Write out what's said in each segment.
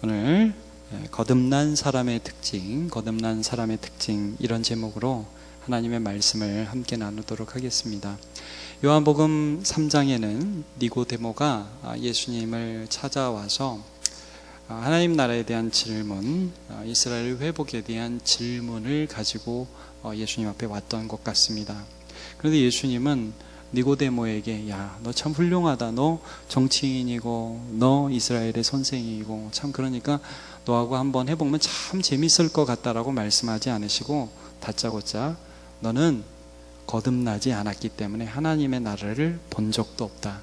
오늘 거듭난 사람의 특징, 거듭난 사람의 특징, 이런 제목으로 하나님의 말씀을 함께 나누도록 하겠습니다. 요한복음 3장에는 니고데모가 예수님을 찾아와서 하나님 나라에 대한 질문, 이스라엘 회복에 대한 질문을 가지고 예수님 앞에 왔던 것 같습니다. 그런데 예수님은 니고데모에게 야, 너 참 훌륭하다. 너 정치인이고 너 이스라엘의 선생이고 참 그러니까 너하고 한번 해보면 참 재밌을 것 같다라고 말씀하지 않으시고 다짜고짜 너는 거듭나지 않았기 때문에 하나님의 나라를 본 적도 없다.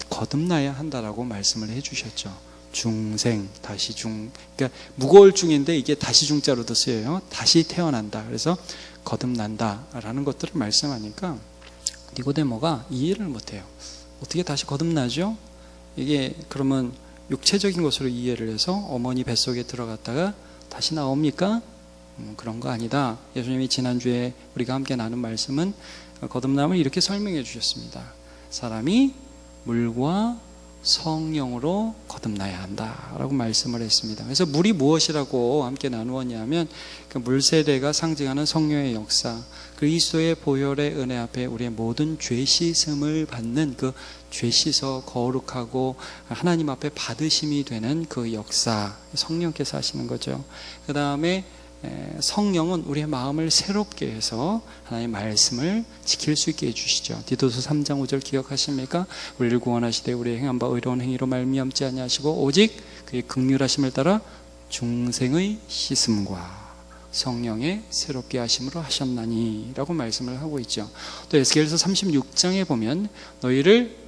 거듭나야 한다라고 말씀을 해주셨죠. 중생, 다시 그러니까 무거울 중인데 이게 다시 중자로도 쓰여요. 다시 태어난다. 그래서 거듭난다라는 것들을 말씀하니까 니고데모가 이해를 못해요. 어떻게 다시 거듭나죠? 이게 그러면 육체적인 것으로 이해를 해서 어머니 뱃속에 들어갔다가 다시 나옵니까? 그런 거 아니다. 예수님이 지난주에 우리가 함께 나눈 말씀은 거듭남을 이렇게 설명해 주셨습니다. 사람이 물과 성령으로 거듭나야 한다라고 말씀을 했습니다. 그래서 물이 무엇이라고 함께 나누었냐면 그 물세례가 상징하는 성령의 역사, 그리스도의 보혈의 은혜 앞에 우리의 모든 죄 씻음을 받는 그 죄 씻어 거룩하고 하나님 앞에 받으심이 되는 그 역사, 성령께서 하시는 거죠. 그 다음에 성령은 우리의 마음을 새롭게 해서 하나님의 말씀을 지킬 수 있게 해주시죠. 디도서 3장 5절 기억하십니까? 우리를 구원하시되 우리의 행한 바 의로운 행위로 말미암지 아니하시고 오직 그의 긍휼하심을 따라 중생의 씻음과 성령의 새롭게 하심으로 하셨나니 라고 말씀을 하고 있죠. 또 에스겔서 36장에 보면 너희를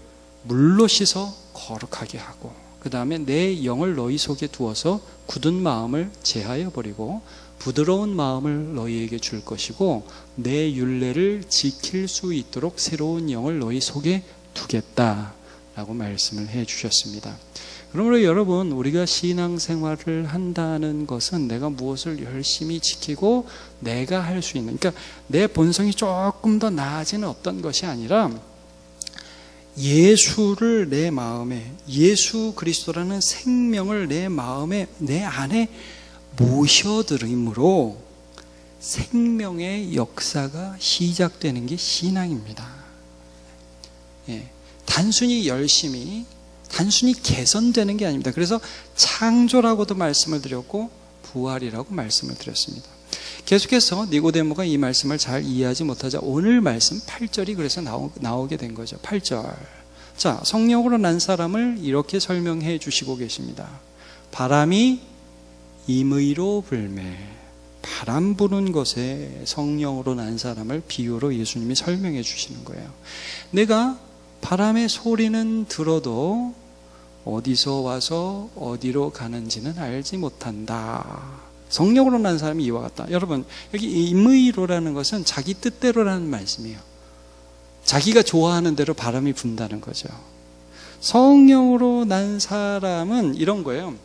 물로 씻어 거룩하게 하고 그 다음에 내 영을 너희 속에 두어서 굳은 마음을 제하여 버리고 부드러운 마음을 너희에게 줄 것이고 내 율례를 지킬 수 있도록 새로운 영을 너희 속에 두겠다라고 말씀을 해 주셨습니다. 그러므로 여러분, 우리가 신앙생활을 한다는 것은 내가 무엇을 열심히 지키고 내가 할 수 있는, 그러니까 내 본성이 조금 더 나아지는 어떤 것이 아니라 예수를 내 마음에, 예수 그리스도라는 생명을 내 마음에, 내 안에 모셔들임으로 생명의 역사가 시작되는 게 신앙입니다. 단순히 열심히, 단순히 개선되는 게 아닙니다. 그래서 창조라고도 말씀을 드렸고 부활이라고 말씀을 드렸습니다. 계속해서 니고데모가 이 말씀을 잘 이해하지 못하자 오늘 말씀 8절이 그래서 나오게 된 거죠. 8절. 자, 성령으로 난 사람을 이렇게 설명해 주시고 계십니다. 바람이 임의로 불매. 바람 부는 것에 성령으로 난 사람을 비유로 예수님이 설명해 주시는 거예요. 내가 바람의 소리는 들어도 어디서 와서 어디로 가는지는 알지 못한다. 성령으로 난 사람이 이와 같다. 여러분, 여기 임의로라는 것은 자기 뜻대로라는 말씀이에요. 자기가 좋아하는 대로 바람이 분다는 거죠. 성령으로 난 사람은 이런 거예요.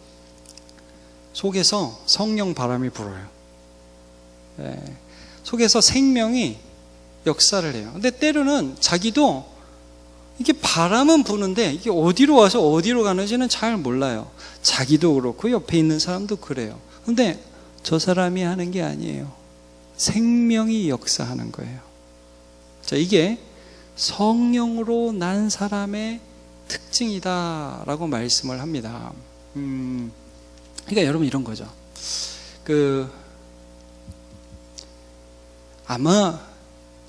속에서 성령 바람이 불어요. 속에서 생명이 역사를 해요. 근데 때로는 자기도 이게 바람은 부는데 이게 어디로 와서 어디로 가는지는 잘 몰라요. 자기도 그렇고 옆에 있는 사람도 그래요. 근데 저 사람이 하는 게 아니에요. 생명이 역사하는 거예요. 자, 이게 성령으로 난 사람의 특징이다라고 말씀을 합니다. 그러니까 여러분 이런 거죠. 아마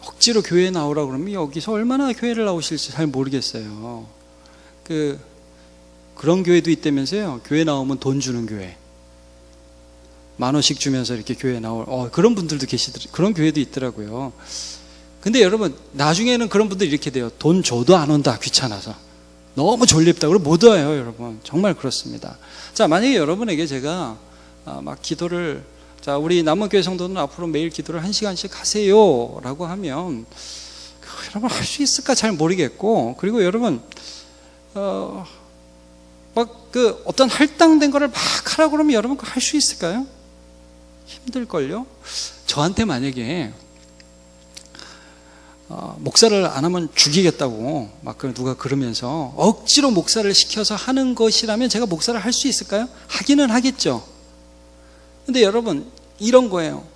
억지로 교회에 나오라 그러면 여기서 얼마나 교회를 나오실지 잘 모르겠어요. 그런 교회도 있다면서요. 교회 나오면 돈 주는 교회. 10,000원씩 주면서 이렇게 교회 나올 그런 분들도 계시더라고요. 그런 교회도 있더라고요. 근데 여러분, 나중에는 그런 분들이 이렇게 돼요. 돈 줘도 안 온다. 귀찮아서. 너무 졸립다. 그리고 못 와요, 여러분. 정말 그렇습니다. 자, 만약에 여러분에게 제가 막 기도를, 자, 우리 남원교회 성도는 앞으로 매일 기도를 1시간씩 하세요 라고 하면 여러분 할 수 있을까 잘 모르겠고, 그리고 여러분 어떤 할당된 거를 막 하라고 그러면 여러분 그거 할 수 있을까요? 힘들걸요? 저한테 만약에 목사를 안 하면 죽이겠다고 막 누가 그러면서 억지로 목사를 시켜서 하는 것이라면 제가 목사를 할 수 있을까요? 하기는 하겠죠. 근데 여러분, 이런 거예요.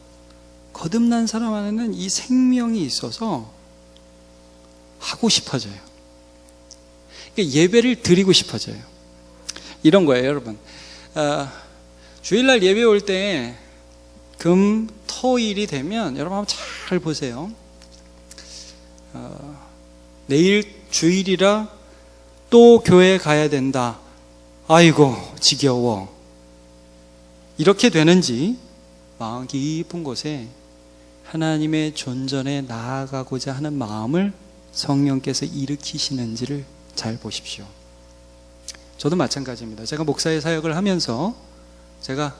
거듭난 사람 안에는 이 생명이 있어서 하고 싶어져요. 그러니까 예배를 드리고 싶어져요. 이런 거예요, 여러분. 주일날 예배 올 때 금, 토, 일이 되면 여러분 한번 잘 보세요. 내일 주일이라 또 교회 가야 된다. 아이고 지겨워. 이렇게 되는지 마음 깊은 곳에 하나님의 존전에 나아가고자 하는 마음을 성령께서 일으키시는지를 잘 보십시오. 저도 마찬가지입니다. 제가 목사의 사역을 하면서 제가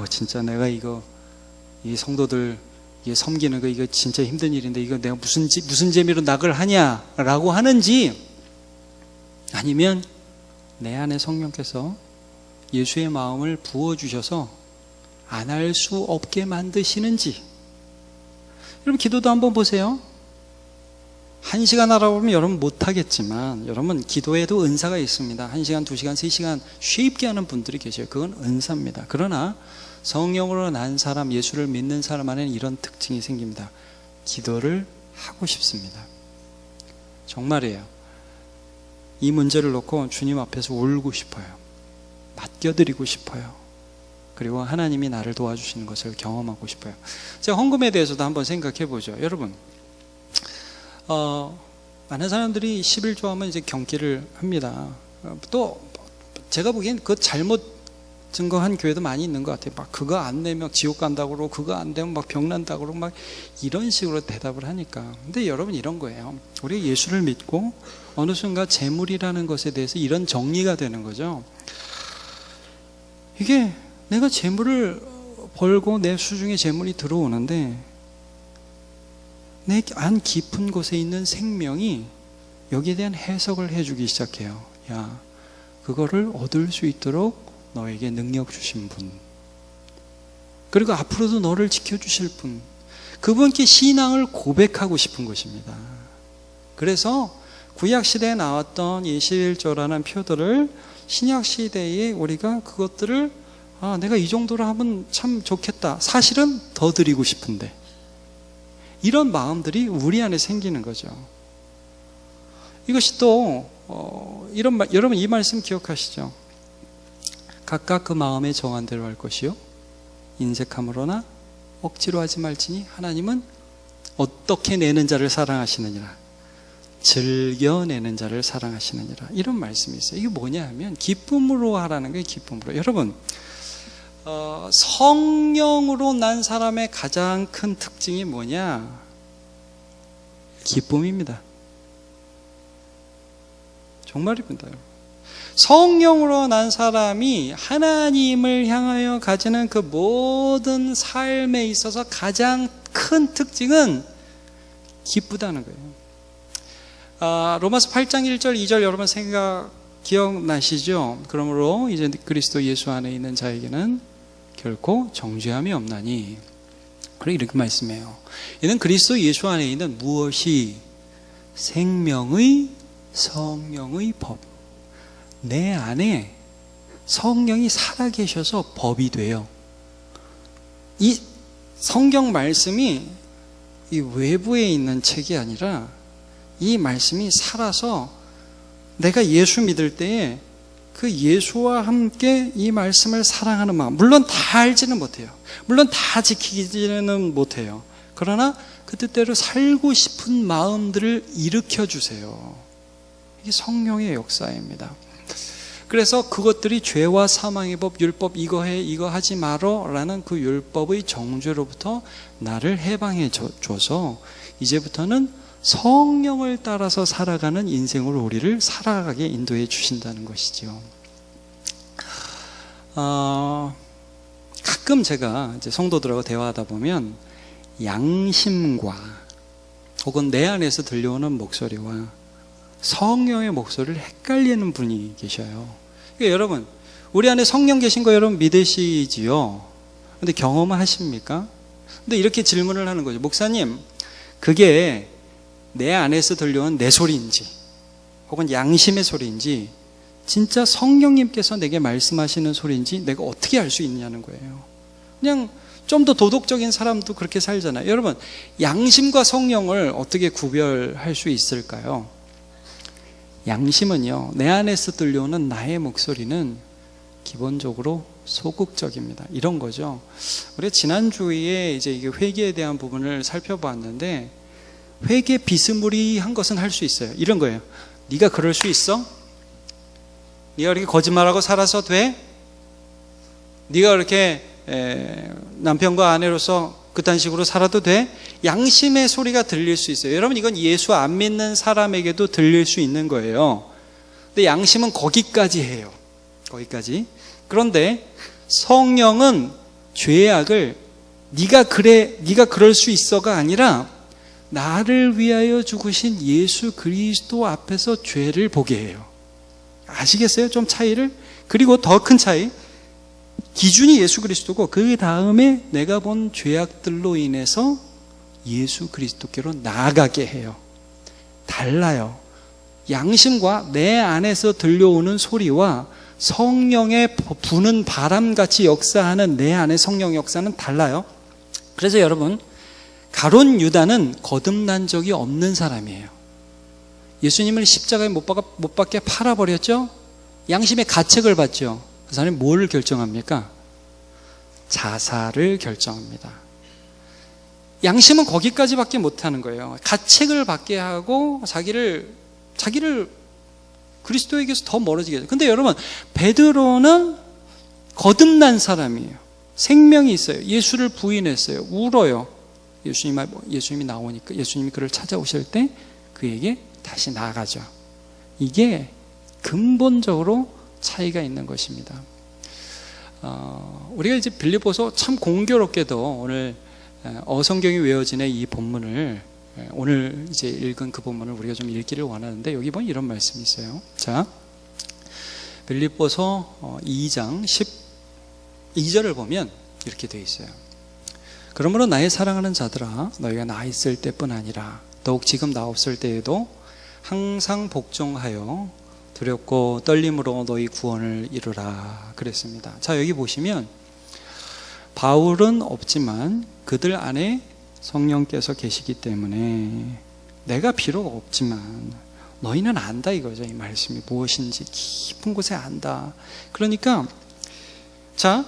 진짜 내가 이 성도들 섬기는 거 이거 진짜 힘든 일인데 이거 내가 무슨 재미로 낙을 하냐라고 하는지, 아니면 내 안에 성령께서 예수의 마음을 부어주셔서 안 할 수 없게 만드시는지. 여러분 기도도 한번 보세요. 1시간 하라고 하면 여러분 못하겠지만 여러분 기도에도 은사가 있습니다. 1시간, 2시간, 3시간 쉽게 하는 분들이 계셔요. 그건 은사입니다. 그러나 성령으로 난 사람, 예수를 믿는 사람 안에는 이런 특징이 생깁니다. 기도를 하고 싶습니다. 정말이에요. 이 문제를 놓고 주님 앞에서 울고 싶어요. 맡겨드리고 싶어요. 그리고 하나님이 나를 도와주시는 것을 경험하고 싶어요. 제가 헌금에 대해서도 한번 생각해 보죠. 여러분, 많은 사람들이 11조 하면 이제 경기를 합니다. 또 제가 보기엔 그 잘못 증거한 교회도 많이 있는 것 같아요. 막 그거 안 내면 지옥 간다고 그러고 그거 안 되면 막 병 난다고 그러고 막 이런 식으로 대답을 하니까. 근데 여러분 이런 거예요. 우리 예수를 믿고 어느 순간 재물이라는 것에 대해서 이런 정리가 되는 거죠. 이게 내가 재물을 벌고 내 수중에 재물이 들어오는데 내 안 깊은 곳에 있는 생명이 여기에 대한 해석을 해주기 시작해요. 야, 그거를 얻을 수 있도록 너에게 능력 주신 분, 그리고 앞으로도 너를 지켜주실 분, 그분께 신앙을 고백하고 싶은 것입니다. 그래서 구약시대에 나왔던 이 11조라는 표들을 신약시대에 우리가 그것들을 내가 이 정도로 하면 참 좋겠다, 사실은 더 드리고 싶은데, 이런 마음들이 우리 안에 생기는 거죠. 이것이 또 여러분 이 말씀 기억하시죠? 각각 그 마음에 정한 대로 할 것이요 인색함으로나 억지로 하지 말지니 하나님은 어떻게 내는 자를 사랑하시느니라, 즐겨 내는 자를 사랑하시느니라. 이런 말씀이 있어요. 이게 뭐냐 하면 기쁨으로 하라는 거예요. 기쁨으로. 여러분, 성령으로 난 사람의 가장 큰 특징이 뭐냐? 기쁨입니다. 정말입니다. 성령으로 난 사람이 하나님을 향하여 가지는 그 모든 삶에 있어서 가장 큰 특징은 기쁘다는 거예요. 로마서 8장 1절 2절 여러분 기억나시죠? 그러므로 이제 그리스도 예수 안에 있는 자에게는 결코 정죄함이 없나니. 그래 이렇게 말씀해요. 이는 그리스도 예수 안에 있는 무엇이 생명의 성령의 법. 내 안에 성령이 살아계셔서 법이 돼요. 이 성경 말씀이 이 외부에 있는 책이 아니라 이 말씀이 살아서 내가 예수 믿을 때에 그 예수와 함께 이 말씀을 사랑하는 마음, 물론 다 알지는 못해요. 물론 다 지키지는 못해요. 그러나 그 뜻대로 살고 싶은 마음들을 일으켜주세요. 이게 성령의 역사입니다. 그래서 그것들이 죄와 사망의 법, 율법, 이거 해, 이거 하지 말어 라는 그 율법의 정죄로부터 나를 해방해 줘서 이제부터는 성령을 따라서 살아가는 인생으로 우리를 살아가게 인도해 주신다는 것이죠. 가끔 제가 이제 성도들하고 대화하다 보면 양심과 혹은 내 안에서 들려오는 목소리와 성령의 목소리를 헷갈리는 분이 계셔요. 그러니까 여러분, 우리 안에 성령 계신 거 여러분 믿으시지요? 근데 경험하십니까? 근데 이렇게 질문을 하는 거죠. 목사님, 그게 내 안에서 들려온 내 소리인지 혹은 양심의 소리인지 진짜 성령님께서 내게 말씀하시는 소리인지 내가 어떻게 알 수 있냐는 거예요. 그냥 좀 더 도덕적인 사람도 그렇게 살잖아요. 여러분, 양심과 성령을 어떻게 구별할 수 있을까요? 양심은요, 내 안에서 들려오는 나의 목소리는 기본적으로 소극적입니다. 이런 거죠. 우리가 지난주에 이제 이게 회개에 대한 부분을 살펴보았는데, 회개 비스무리한 것은 할 수 있어요. 이런 거예요. 네가 그럴 수 있어? 네가 그렇게 거짓말하고 살아서 돼? 네가 그렇게 남편과 아내로서 그딴 식으로 살아도 돼? 양심의 소리가 들릴 수 있어요. 여러분, 이건 예수 안 믿는 사람에게도 들릴 수 있는 거예요. 근데 양심은 거기까지 해요. 거기까지. 그런데 성령은 죄악을 네가 그럴 수 있어가 아니라 나를 위하여 죽으신 예수 그리스도 앞에서 죄를 보게 해요. 아시겠어요? 좀 차이를? 그리고 더 큰 차이, 기준이 예수 그리스도고 그 다음에 내가 본 죄악들로 인해서 예수 그리스도께로 나아가게 해요. 달라요. 양심과 내 안에서 들려오는 소리와 성령의 부는 바람같이 역사하는 내 안의 성령 역사는 달라요. 그래서 여러분, 가룟 유다는 거듭난 적이 없는 사람이에요. 예수님을 십자가에 못 박게 팔아버렸죠? 양심의 가책을 받죠. 그 사람이 뭘 결정합니까? 자살을 결정합니다. 양심은 거기까지밖에 못하는 거예요. 가책을 받게 하고 자기를 그리스도에게서 더 멀어지게 해요. 근데 여러분, 베드로는 거듭난 사람이에요. 생명이 있어요. 예수를 부인했어요. 울어요. 예수님이 나오니까, 예수님이 그를 찾아오실 때 그에게 다시 나아가죠. 이게 근본적으로 차이가 있는 것입니다. 우리가 이제 빌립보서 참 공교롭게도 오늘 어성경이 외워지는 이 본문을, 오늘 이제 읽은 그 본문을 우리가 좀 읽기를 원하는데, 여기 보면 이런 말씀이 있어요. 자, 빌립보서 2장 12절을 보면 이렇게 되어 있어요. 그러므로 나의 사랑하는 자들아, 너희가 나 있을 때뿐 아니라 더욱 지금 나 없을 때에도 항상 복종하여 두렵고 떨림으로 너희 구원을 이루라 그랬습니다. 자, 여기 보시면 바울은 없지만 그들 안에 성령께서 계시기 때문에 내가 비록 없지만 너희는 안다 이거죠. 이 말씀이 무엇인지 깊은 곳에 안다. 그러니까 자,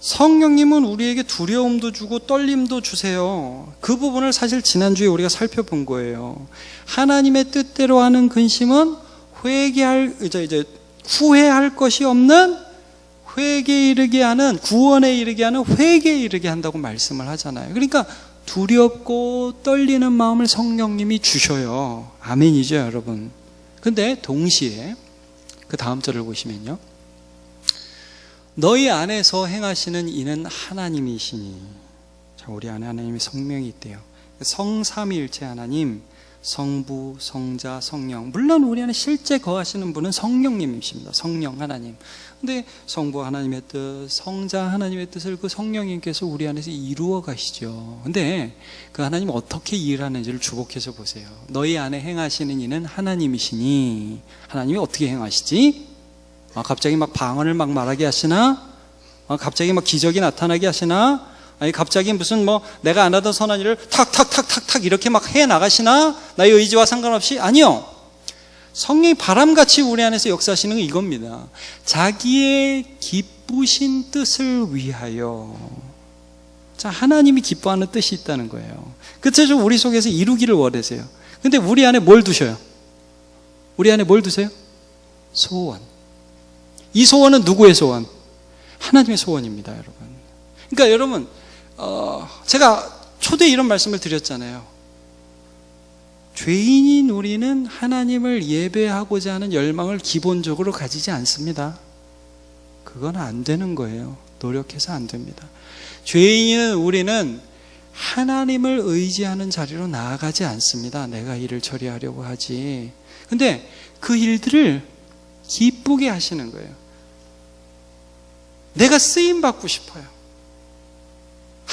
성령님은 우리에게 두려움도 주고 떨림도 주세요. 그 부분을 사실 지난주에 우리가 살펴본 거예요. 하나님의 뜻대로 하는 근심은 후회할 것이 없는 회개에 이르게 하는, 구원에 이르게 하는 회개에 이르게 한다고 말씀을 하잖아요. 그러니까 두렵고 떨리는 마음을 성령님이 주셔요. 아멘이죠, 여러분. 근데 동시에 그 다음 절을 보시면요, 너희 안에서 행하시는 이는 하나님이시니. 자, 우리 안에 하나님의 성령이 있대요. 성삼위일체 하나님, 성부, 성자, 성령. 물론 우리 안에 실제 거하시는 분은 성령님이십니다. 성령 하나님. 근데 성부 하나님의 뜻, 성자 하나님의 뜻을 그 성령님께서 우리 안에서 이루어 가시죠. 근데 그 하나님 어떻게 일하는지를 주목해서 보세요. 너희 안에 행하시는 이는 하나님이시니. 하나님이 어떻게 행하시지? 갑자기 막 방언을 막 말하게 하시나? 갑자기 막 기적이 나타나게 하시나? 아니, 갑자기 무슨 내가 안 하던 선한 일을 탁탁탁탁탁 이렇게 막 해 나가시나? 나의 의지와 상관없이? 아니요. 성령이 바람같이 우리 안에서 역사하시는 건 이겁니다. 자기의 기쁘신 뜻을 위하여. 자, 하나님이 기뻐하는 뜻이 있다는 거예요. 그래서 우리 속에서 이루기를 원하세요. 근데 우리 안에 뭘 두셔요? 우리 안에 뭘 두세요? 소원. 이 소원은 누구의 소원? 하나님의 소원입니다, 여러분. 그러니까 여러분, 제가 초대에 이런 말씀을 드렸잖아요. 죄인인 우리는 하나님을 예배하고자 하는 열망을 기본적으로 가지지 않습니다. 그건 안 되는 거예요. 노력해서 안 됩니다. 죄인인 우리는 하나님을 의지하는 자리로 나아가지 않습니다. 내가 일을 처리하려고 하지. 근데 그 일들을 기쁘게 하시는 거예요. 내가 쓰임받고 싶어요.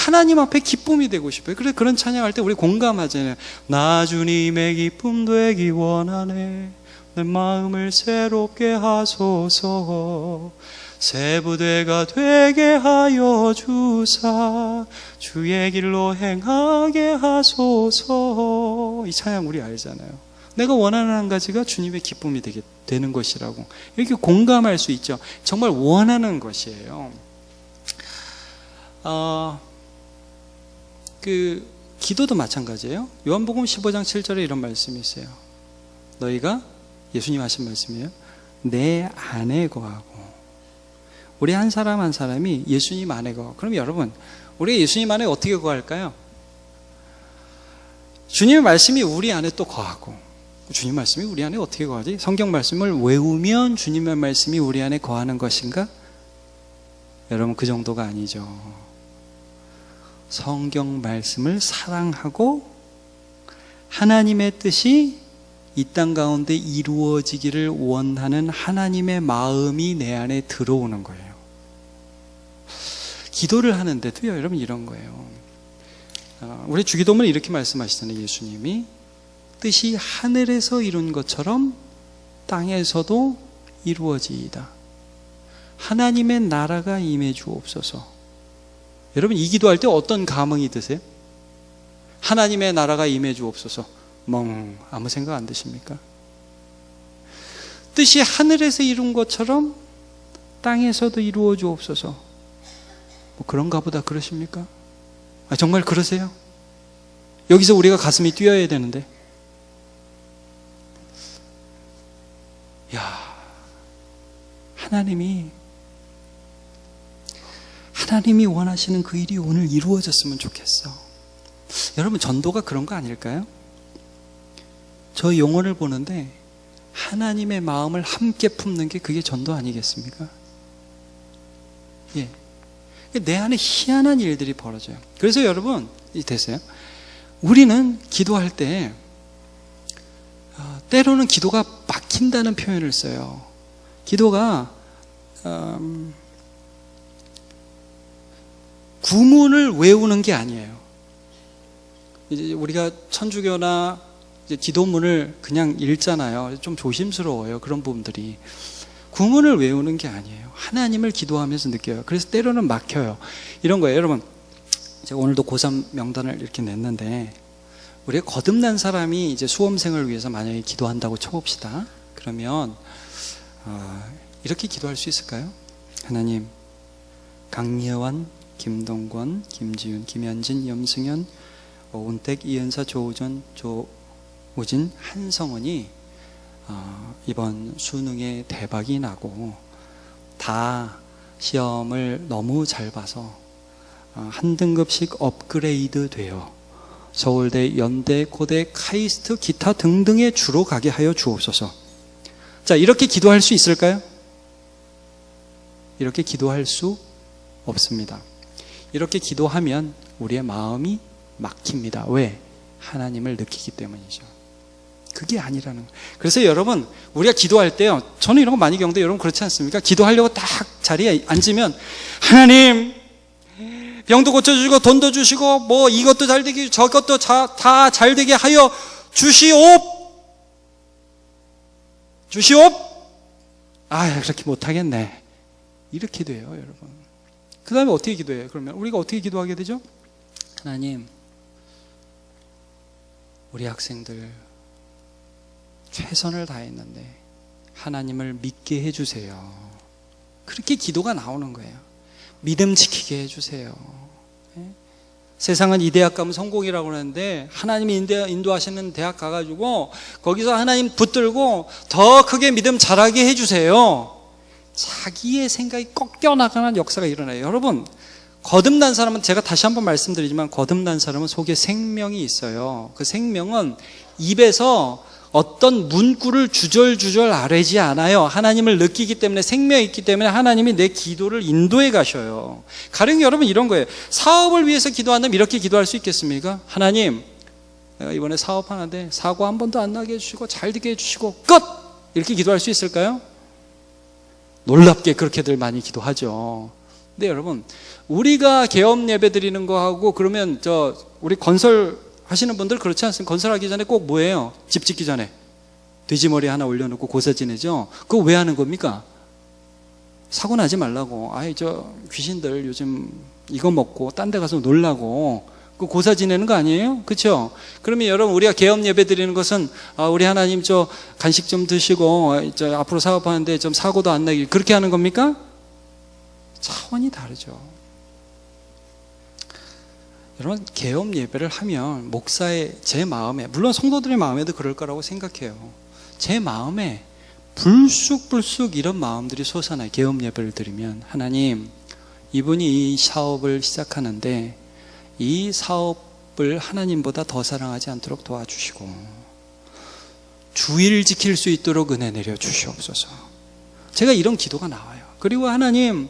하나님 앞에 기쁨이 되고 싶어요. 그래서 그런 찬양할 때 우리 공감하잖아요. 나 주님의 기쁨 되기 원하네. 내 마음을 새롭게 하소서. 새 부대가 되게 하여 주사 주의 길로 행하게 하소서. 이 찬양 우리 알잖아요. 내가 원하는 한 가지가 주님의 기쁨이 되는 것이라고 이렇게 공감할 수 있죠. 정말 원하는 것이에요. 기도도 마찬가지예요. 요한복음 15장 7절에 이런 말씀이 있어요. 너희가, 예수님 하신 말씀이에요, 내 안에 거하고. 우리 한 사람 한 사람이 예수님 안에 거하고. 그럼 여러분, 우리가 예수님 안에 어떻게 거할까요? 주님의 말씀이 우리 안에 또 거하고. 주님 말씀이 우리 안에 어떻게 거하지? 성경 말씀을 외우면 주님의 말씀이 우리 안에 거하는 것인가? 여러분, 그 정도가 아니죠. 성경 말씀을 사랑하고 하나님의 뜻이 이 땅 가운데 이루어지기를 원하는 하나님의 마음이 내 안에 들어오는 거예요. 기도를 하는데도요, 여러분, 이런 거예요. 우리 주기도문은 이렇게 말씀하시잖아요. 예수님이 뜻이 하늘에서 이룬 것처럼 땅에서도 이루어지이다. 하나님의 나라가 임해 주옵소서. 여러분, 이 기도할 때 어떤 감흥이 드세요? 하나님의 나라가 임해 주옵소서. 아무 생각 안 드십니까? 뜻이 하늘에서 이룬 것처럼 땅에서도 이루어 주옵소서. 그런가 보다 그러십니까? 정말 그러세요? 여기서 우리가 가슴이 뛰어야 되는데. 하나님이 원하시는 그 일이 오늘 이루어졌으면 좋겠어. 여러분, 전도가 그런 거 아닐까요? 저 용어를 보는데 하나님의 마음을 함께 품는 게 그게 전도 아니겠습니까? 예. 내 안에 희한한 일들이 벌어져요. 그래서 여러분, 됐어요? 우리는 기도할 때 때로는 기도가 막힌다는 표현을 써요. 기도가 구문을 외우는 게 아니에요. 이제 우리가 천주교나 이제 기도문을 그냥 읽잖아요. 좀 조심스러워요. 그런 부분들이. 구문을 외우는 게 아니에요. 하나님을 기도하면서 느껴요. 그래서 때로는 막혀요. 이런 거예요. 여러분, 제가 오늘도 고3 명단을 이렇게 냈는데, 우리가 거듭난 사람이 이제 수험생을 위해서 만약에 기도한다고 쳐봅시다. 그러면 이렇게 기도할 수 있을까요? 하나님, 강예환, 김동권, 김지윤, 김현진, 염승현, 오은택, 이은사, 조우전, 조우진, 한성원이 이번 수능에 대박이 나고 다 시험을 너무 잘 봐서 한 등급씩 업그레이드 되어 서울대, 연대, 고대, 카이스트, 기타 등등의 주로 가게 하여 주옵소서. 자, 이렇게 기도할 수 있을까요? 이렇게 기도할 수 없습니다. 이렇게 기도하면 우리의 마음이 막힙니다. 왜? 하나님을 느끼기 때문이죠. 그게 아니라는 거예요. 그래서 여러분, 우리가 기도할 때요, 저는 이런 거 많이 겪는데 여러분 그렇지 않습니까? 기도하려고 딱 자리에 앉으면 하나님, 병도 고쳐주시고 돈도 주시고 뭐 이것도 잘 되게 저것도 다 잘 되게 하여 주시옵. 그렇게 못하겠네. 이렇게 돼요, 여러분. 그 다음에 어떻게 기도해요? 그러면 우리가 어떻게 기도하게 되죠? 하나님, 우리 학생들 최선을 다했는데 하나님을 믿게 해주세요. 그렇게 기도가 나오는 거예요. 믿음 지키게 해주세요. 세상은 이 대학 가면 성공이라고 그러는데 하나님이 인도하시는 대학 가가지고 거기서 하나님 붙들고 더 크게 믿음 잘하게 해주세요. 자기의 생각이 꺾여나가는 역사가 일어나요. 여러분, 거듭난 사람은, 제가 다시 한번 말씀드리지만 거듭난 사람은 속에 생명이 있어요. 그 생명은 입에서 어떤 문구를 주절주절 아뢰지 않아요. 하나님을 느끼기 때문에, 생명이 있기 때문에 하나님이 내 기도를 인도해 가셔요. 가령 여러분 이런 거예요. 사업을 위해서 기도한다면 이렇게 기도할 수 있겠습니까? 하나님, 내가 이번에 사업하는데 사고 한 번도 안 나게 해주시고 잘 되게 해주시고 끝! 이렇게 기도할 수 있을까요? 놀랍게 그렇게들 많이 기도하죠. 근데 여러분, 우리가 개업 예배 드리는 거 하고 그러면 우리 건설 하시는 분들 그렇지 않습니까? 건설하기 전에 꼭 뭐예요? 집 짓기 전에 돼지머리 하나 올려놓고 고사 지내죠. 그거 왜 하는 겁니까? 사고 나지 말라고. 귀신들 요즘 이거 먹고 딴 데 가서 놀라고 그 고사 지내는 거 아니에요? 그렇죠? 그러면 여러분, 우리가 개업 예배 드리는 것은 우리 하나님 간식 좀 드시고 앞으로 사업하는데 좀 사고도 안 나길, 그렇게 하는 겁니까? 차원이 다르죠. 여러분, 개업 예배를 하면 목사의 제 마음에, 물론 성도들의 마음에도 그럴 거라고 생각해요. 제 마음에 불쑥불쑥 이런 마음들이 솟아나요. 개업 예배를 드리면, 하나님, 이분이 이 사업을 시작하는데 이 사업을 하나님보다 더 사랑하지 않도록 도와주시고 주의를 지킬 수 있도록 은혜 내려 주시옵소서. 제가 이런 기도가 나와요. 그리고 하나님,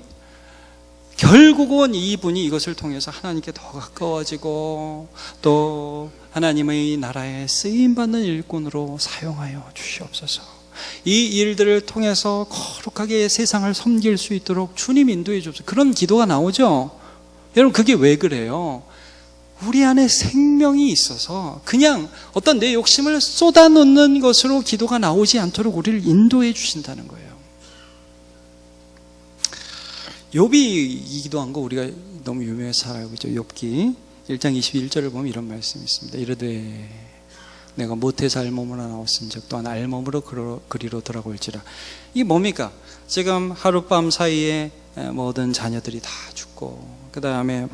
결국은 이분이 이것을 통해서 하나님께 더 가까워지고 또 하나님의 나라에 쓰임받는 일꾼으로 사용하여 주시옵소서. 이 일들을 통해서 거룩하게 세상을 섬길 수 있도록 주님 인도해 주옵소서. 그런 기도가 나오죠. 여러분, 그게 왜 그래요? 우리 안에 생명이 있어서 그냥 어떤 내 욕심을 쏟아놓는 것으로 기도가 나오지 않도록 우리를 인도해 주신다는 거예요. 욥이 기도한 거 우리가 너무 유명해서 잘 알고 있죠. 욥기 1장 21절을 보면 이런 말씀이 있습니다. 이르되 내가 모태에서 알몸으로 나왔은즉 또한 알몸으로 그리로 돌아올지라. 이게 뭡니까? 지금 하룻밤 사이에 모든 자녀들이 다 죽고 그 다음에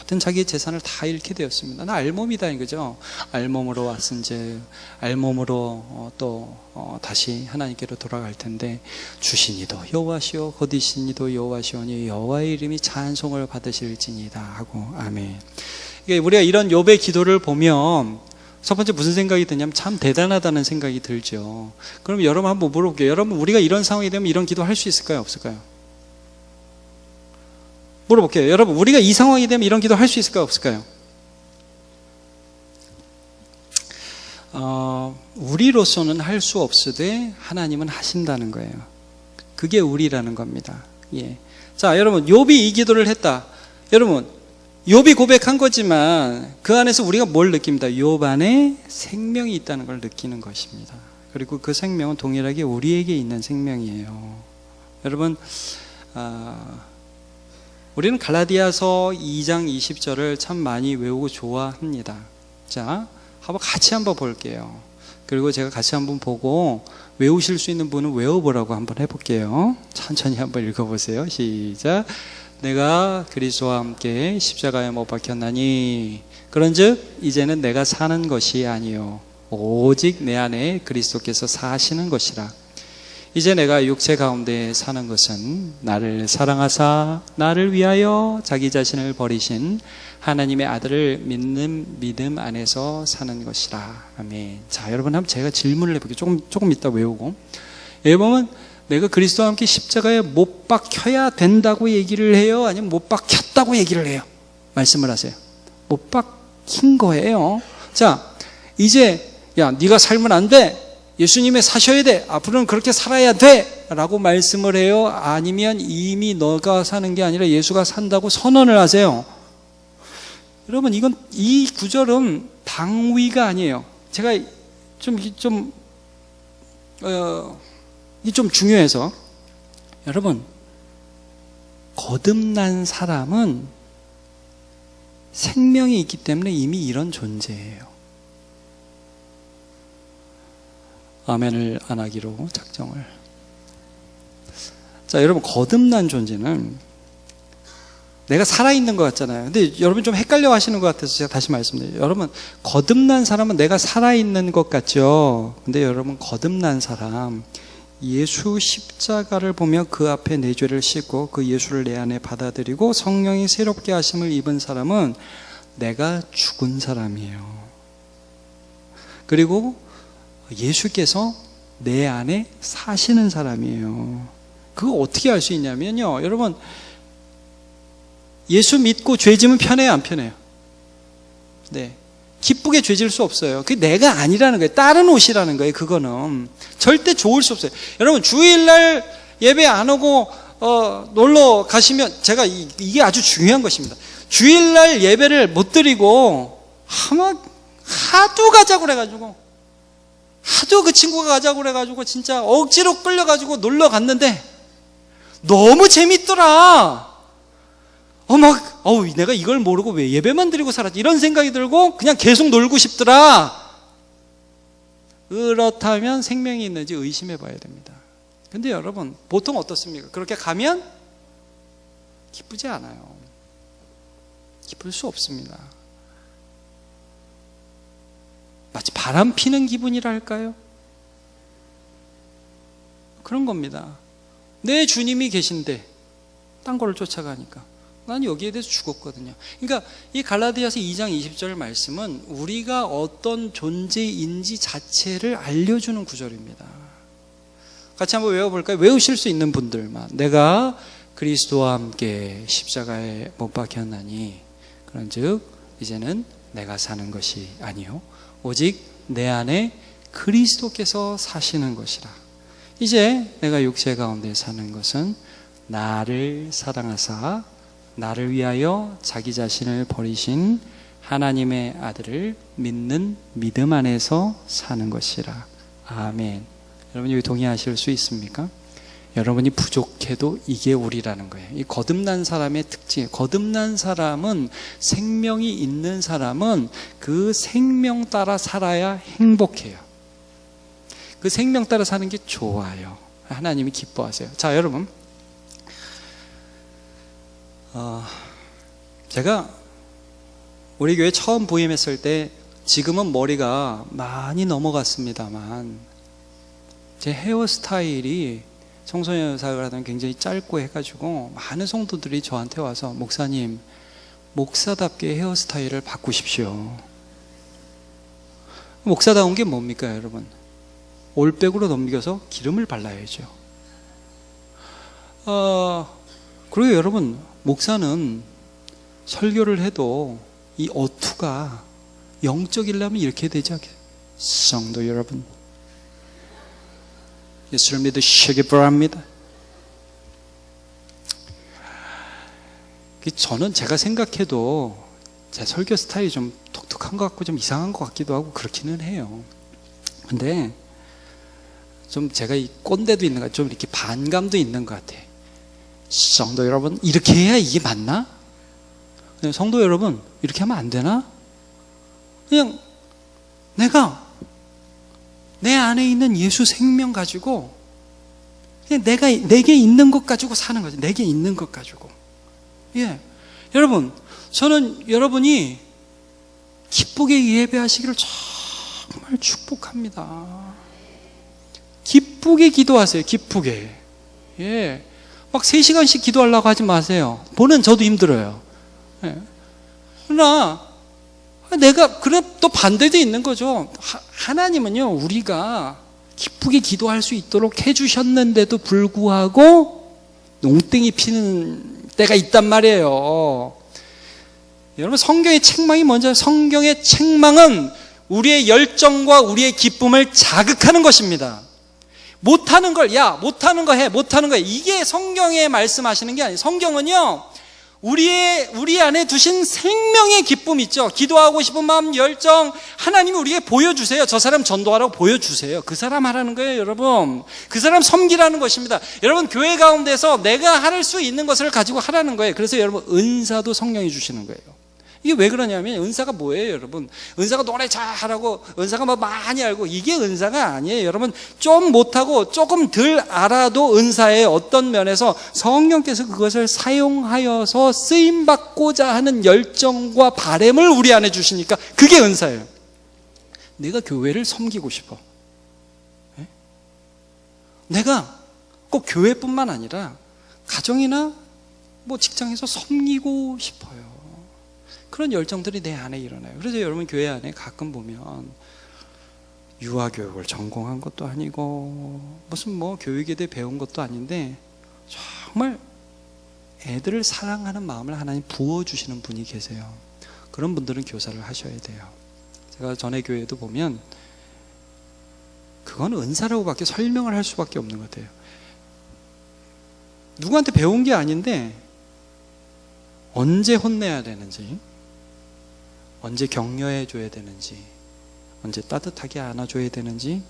모든 자기의 재산을 다 잃게 되었습니다. 나 알몸이다 이거죠. 알몸으로 왔은즉 알몸으로 또 다시 하나님께로 돌아갈 텐데 주신 이도 여호와시오 거두신 이도 여호와시오니 여호와의 이름이 찬송을 받으실지니이다 하고 아멘. 우리가 이런 욥의 기도를 보면 첫 번째 무슨 생각이 드냐면 참 대단하다는 생각이 들죠. 그럼 여러분 한번 물어볼게요. 여러분, 우리가 이런 상황이 되면 이런 기도 할 수 있을까요? 없을까요? 물어볼게요. 여러분, 우리가 이 상황이 되면 이런 기도 할 수 있을까요? 없을까요? 우리로서는 할 수 없으되 하나님은 하신다는 거예요. 그게 우리라는 겁니다. 예. 자, 여러분, 욥이 이 기도를 했다. 여러분, 욥이 고백한 거지만 그 안에서 우리가 뭘 느낍니다? 욥 안에 생명이 있다는 걸 느끼는 것입니다. 그리고 그 생명은 동일하게 우리에게 있는 생명이에요. 여러분, 우리는 갈라디아서 2장 20절을 참 많이 외우고 좋아합니다. 자, 같이 한번 볼게요. 그리고 제가 같이 한번 보고 외우실 수 있는 분은 외워보라고 한번 해볼게요. 천천히 한번 읽어보세요. 시작. 내가 그리스도와 함께 십자가에 못 박혔나니 그런즉 이제는 내가 사는 것이 아니요 오직 내 안에 그리스도께서 사시는 것이라. 이제 내가 육체 가운데 사는 것은 나를 사랑하사 나를 위하여 자기 자신을 버리신 하나님의 아들을 믿는 믿음 안에서 사는 것이라. 아멘. 자, 여러분, 한번 제가 질문을 해볼게요. 조금 이따 외우고. 여기 보면 내가 그리스도와 함께 십자가에 못 박혀야 된다고 얘기를 해요? 아니면 못 박혔다고 얘기를 해요? 말씀을 하세요. 못 박힌 거예요. 자, 이제 야, 네가 살면 안 돼. 예수님의 사셔야 돼. 앞으로는 그렇게 살아야 돼. 라고 말씀을 해요? 아니면 이미 너가 사는 게 아니라 예수가 산다고 선언을 하세요? 여러분, 이 구절은 당위가 아니에요. 제가 좀 중요해서. 여러분, 거듭난 사람은 생명이 있기 때문에 이미 이런 존재예요. 아멘을 안 하기로 작정을. 자, 여러분, 거듭난 존재는 내가 살아있는 것 같잖아요. 근데 여러분 좀 헷갈려 하시는 것 같아서 제가 다시 말씀드려요. 여러분, 거듭난 사람은 내가 살아있는 것 같죠? 근데 여러분, 거듭난 사람, 예수 십자가를 보며 그 앞에 내 죄를 싣고 그 예수를 내 안에 받아들이고 성령이 새롭게 하심을 입은 사람은 내가 죽은 사람이에요. 그리고 예수께서 내 안에 사시는 사람이에요. 그거 어떻게 알 수 있냐면요, 여러분, 예수 믿고 죄 지면 편해요, 안 편해요? 네. 기쁘게 죄 질 수 없어요. 그게 내가 아니라는 거예요. 다른 옷이라는 거예요. 그거는 절대 좋을 수 없어요. 여러분, 주일날 예배 안 오고 놀러 가시면 제가 이게 아주 중요한 것입니다. 주일날 예배를 못 드리고 하도 가자고 그래가지고 하도 그 친구가 가자고 그래가지고 진짜 억지로 끌려가지고 놀러 갔는데 너무 재밌더라. 내가 이걸 모르고 왜 예배만 드리고 살았지? 이런 생각이 들고 그냥 계속 놀고 싶더라. 그렇다면 생명이 있는지 의심해 봐야 됩니다. 근데 여러분, 보통 어떻습니까? 그렇게 가면 기쁘지 않아요. 기쁠 수 없습니다. 마치 바람 피는 기분이랄까요? 그런 겁니다. 내 주님이 계신데 딴 거를 쫓아가니까 난 여기에 대해서 죽었거든요. 그러니까 이 갈라디아서 2장 20절 말씀은 우리가 어떤 존재인지 자체를 알려주는 구절입니다. 같이 한번 외워볼까요? 외우실 수 있는 분들만. 내가 그리스도와 함께 십자가에 못 박혔나니 그런즉 이제는 내가 사는 것이 아니요 오직 내 안에 그리스도께서 사시는 것이라. 이제 내가 육체 가운데 사는 것은 나를 사랑하사 나를 위하여 자기 자신을 버리신 하나님의 아들을 믿는 믿음 안에서 사는 것이라. 아멘. 여러분 여기 동의하실 수 있습니까? 여러분이 부족해도 이게 우리라는 거예요. 이 거듭난 사람의 특징, 거듭난 사람은, 생명이 있는 사람은 그 생명 따라 살아야 행복해요. 그 생명 따라 사는 게 좋아요. 하나님이 기뻐하세요. 자, 여러분, 제가 우리 교회 처음 부임했을 때, 지금은 머리가 많이 넘어갔습니다만 제 헤어스타일이 청소년 사역을 하던 굉장히 짧고 해가지고 많은 성도들이 저한테 와서 목사님, 목사답게 헤어스타일을 바꾸십시오. 목사다운 게 뭡니까 여러분? 올백으로 넘겨서 기름을 발라야죠. 그리고 여러분, 목사는 설교를 해도 이 어투가 영적이려면 이렇게 되지 않겠어요? 성도 여러분, 예수를 믿으시기 바랍니다. 저는 제가 생각해도 제 설교 스타일이 좀 독특한 것 같고 좀 이상한 것 같기도 하고 그렇기는 해요. 근데 좀 제가 이 꼰대도 있는 것 같아요. 좀 이렇게 반감도 있는 것 같아요. 성도 여러분, 이렇게 해야 이게 맞나? 성도 여러분, 이렇게 하면 안 되나? 그냥 내가 내 안에 있는 예수 생명 가지고 그냥 내게 있는 것 가지고 사는 거죠. 내게 있는 것 가지고. 예, 여러분, 저는 여러분이 기쁘게 예배하시기를 정말 축복합니다. 기쁘게 기도하세요. 기쁘게. 예, 막 3시간씩 기도하려고 하지 마세요. 보는 저도 힘들어요. 예. 그러나 그래 또 반대도 있는 거죠. 하나님은요, 우리가 기쁘게 기도할 수 있도록 해주셨는데도 불구하고 농땡이 피는 때가 있단 말이에요. 여러분, 성경의 책망이 뭔지, 성경의 책망은 우리의 열정과 우리의 기쁨을 자극하는 것입니다. 못하는 걸, 못하는 거 해, 못하는 거 해. 이게 성경에 말씀하시는 게 아니에요. 성경은요, 우리 안에 두신 생명의 기쁨 있죠. 기도하고 싶은 마음, 열정, 하나님이 우리에게 보여주세요. 저 사람 전도하라고 보여주세요. 그 사람 하라는 거예요, 여러분. 그 사람 섬기라는 것입니다. 여러분, 교회 가운데서 내가 할 수 있는 것을 가지고 하라는 거예요. 그래서 여러분, 은사도 성령이 주시는 거예요. 이게 왜 그러냐면, 은사가 뭐예요, 여러분? 은사가 노래 잘하고, 은사가 뭐 많이 알고, 이게 은사가 아니에요. 여러분, 좀 못하고 조금 덜 알아도 은사의 어떤 면에서 성령께서 그것을 사용하여서 쓰임받고자 하는 열정과 바램을 우리 안에 주시니까 그게 은사예요. 내가 교회를 섬기고 싶어. 네? 내가 꼭 교회뿐만 아니라 가정이나 뭐 직장에서 섬기고 싶어요. 그런 열정들이 내 안에 일어나요. 그래서 여러분, 교회 안에 가끔 보면 유아교육을 전공한 것도 아니고 무슨 뭐 교육에 대해 배운 것도 아닌데 정말 애들을 사랑하는 마음을 하나님 부어주시는 분이 계세요. 그런 분들은 교사를 하셔야 돼요. 제가 전에 교회도 보면 그건 은사라고밖에 설명을 할 수밖에 없는 것 같아요. 누구한테 배운 게 아닌데 언제 혼내야 되는지, 언제 격려해 줘야 되는지, 언제 따뜻하게 안아줘야 되는지,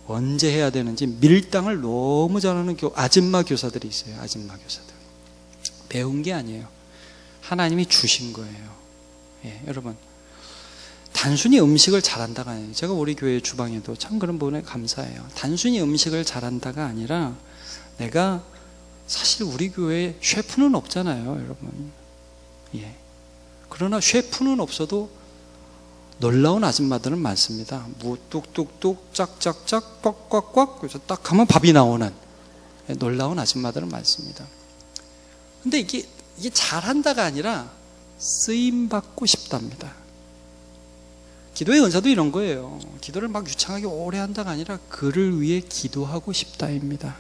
언제 해야 되는지 밀당을 너무 잘하는 아줌마 교사들이 있어요. 아줌마 교사들. 배운 게 아니에요. 하나님이 주신 거예요. 예, 여러분, 단순히 음식을 잘한다가 아니에요. 제가 우리 교회 주방에도 참 그런 부분에 감사해요. 단순히 음식을 잘한다가 아니라, 내가 사실 우리 교회에 셰프는 없잖아요, 여러분. 예. 그러나 셰프는 없어도 놀라운 아줌마들은 많습니다. 무 뚝뚝뚝 짝짝짝 꽉꽉꽉 그래서 딱 하면 밥이 나오는 놀라운 아줌마들은 많습니다. 근데 이게 잘한다가 아니라 쓰임받고 싶답니다. 기도의 은사도 이런 거예요. 기도를 막 유창하게 오래 한다가 아니라 그를 위해 기도하고 싶다입니다.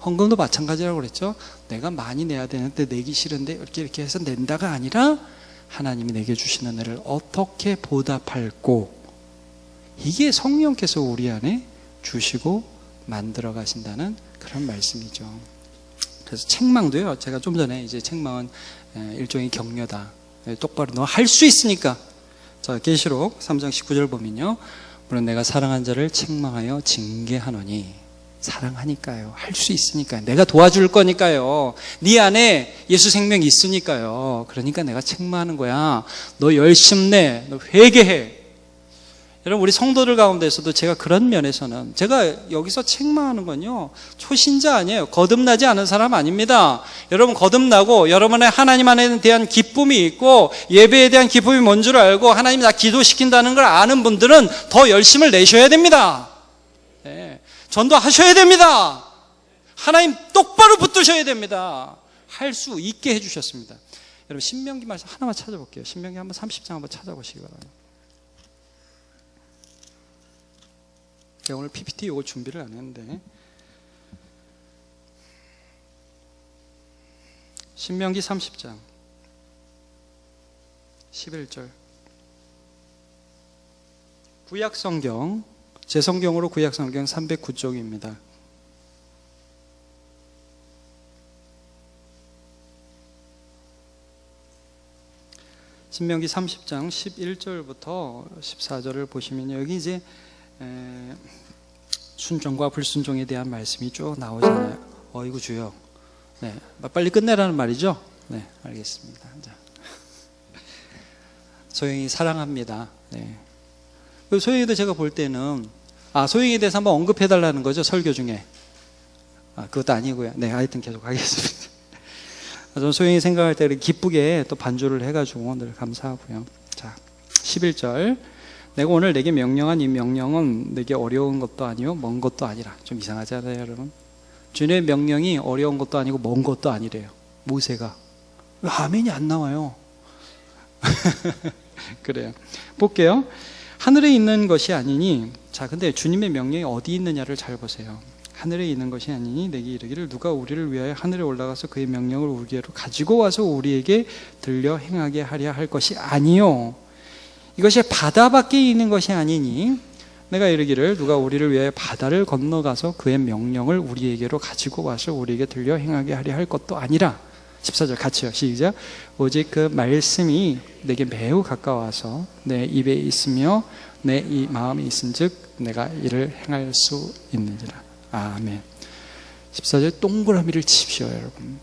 헌금도 마찬가지라고 그랬죠. 내가 많이 내야 되는데 내기 싫은데 이렇게 해서 낸다가 아니라 하나님이 내게 주시는 은혜를 어떻게 보답할고, 이게 성령께서 우리 안에 주시고 만들어 가신다는 그런 말씀이죠. 그래서 책망도요, 제가 좀 전에 이제 책망은 일종의 격려다. 똑바로 너 할 수 있으니까. 자, 계시록 3장 19절 보면요, 물론 내가 사랑한 자를 책망하여 징계하노니, 사랑하니까요. 할 수 있으니까요. 내가 도와줄 거니까요. 네 안에 예수 생명이 있으니까요. 그러니까 내가 책망하는 거야. 너 열심 내. 너 회개해. 여러분, 우리 성도들 가운데서도 제가 그런 면에서는, 제가 여기서 책망하는 건요, 초신자 아니에요. 거듭나지 않은 사람 아닙니다. 여러분, 거듭나고 여러분의 하나님 안에 대한 기쁨이 있고 예배에 대한 기쁨이 뭔 줄 알고 하나님이 나 기도시킨다는 걸 아는 분들은 더 열심을 내셔야 됩니다. 네. 전도하셔야 됩니다. 하나님 똑바로 붙드셔야 됩니다. 할 수 있게 해주셨습니다. 여러분, 신명기 말씀 하나만 찾아볼게요. 신명기 한번 30장 한번 찾아보시기 바랍니다. 제가 오늘 PPT 이거 준비를 안 했는데, 신명기 30장 11절. 구약성경, 제 성경으로 구약성경 309쪽입니다. 신명기 30장 11절부터 14절을 보시면 여기 이제 순종과 불순종에 대한 말씀이 쭉 나오잖아요. 어이구 주여. 네, 빨리 끝내라는 말이죠. 네, 알겠습니다. 자. 소영이 사랑합니다. 네. 소영이도 제가 볼 때는 소영이에 대해서 한번 언급해달라는 거죠, 설교 중에. 그것도 아니고요. 네, 하여튼 계속 하겠습니다. 저는 소영이 생각할 때 기쁘게 또 반주를 해가지고 늘 감사하고요. 자, 11절. 내가 오늘 내게 명령한 이 명령은 내게 어려운 것도 아니요 먼 것도 아니라. 좀 이상하지 않아요, 여러분? 주님의 명령이 어려운 것도 아니고 먼 것도 아니래요. 모세가. 왜 아멘이 안 나와요? 그래요. 볼게요. 하늘에 있는 것이 아니니, 자, 근데 주님의 명령이 어디 있느냐를 잘 보세요. 하늘에 있는 것이 아니니 내게 이르기를 누가 우리를 위하여 하늘에 올라가서 그의 명령을 우리에게로 가지고 와서 우리에게 들려 행하게 하려 할 것이 아니요, 이것이 바다 밖에 있는 것이 아니니 내가 이르기를 누가 우리를 위하여 바다를 건너가서 그의 명령을 우리에게로 가지고 와서 우리에게 들려 행하게 하려 할 것도 아니라. 14절 같이요. 시작. 오직 그 말씀이 내게 매우 가까워서 내 입에 있으며 내 이 마음에 있은즉 내가 이를 행할 수 있느니라. 아멘. 14절 동그라미를 치십시오, 여러분.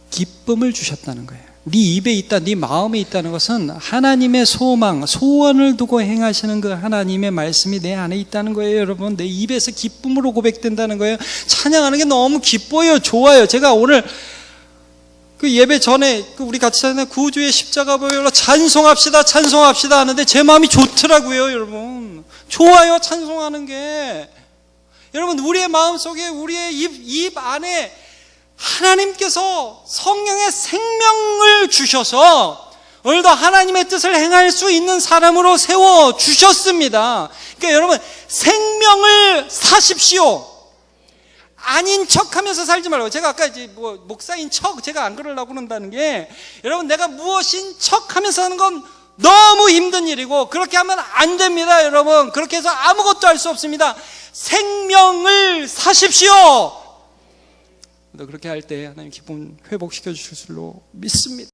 기쁨을 주셨다는 거예요. 네 입에 있다, 네 마음에 있다는 것은 하나님의 소망, 소원을 두고 행하시는 그 하나님의 말씀이 내 안에 있다는 거예요, 여러분. 내 입에서 기쁨으로 고백된다는 거예요. 찬양하는 게 너무 기뻐요, 좋아요. 제가 오늘 그 예배 전에 우리 같이 하는 구주의 십자가 보혈로 찬송합시다, 찬송합시다 하는데 제 마음이 좋더라고요, 여러분. 좋아요, 찬송하는 게. 여러분, 우리의 마음속에, 우리의 입 안에 하나님께서 성령의 생명을 주셔서 오늘도 하나님의 뜻을 행할 수 있는 사람으로 세워주셨습니다. 그러니까 여러분, 생명을 사십시오. 아닌 척 하면서 살지 말고. 제가 아까 이제 목사인 척, 제가 안 그러려고 그런다는 게, 여러분, 내가 무엇인 척 하면서 하는 건 너무 힘든 일이고, 그렇게 하면 안 됩니다, 여러분. 그렇게 해서 아무것도 할 수 없습니다. 생명을 사십시오. 그렇게 할 때 하나님 기쁨 회복시켜 주실 줄로 믿습니다.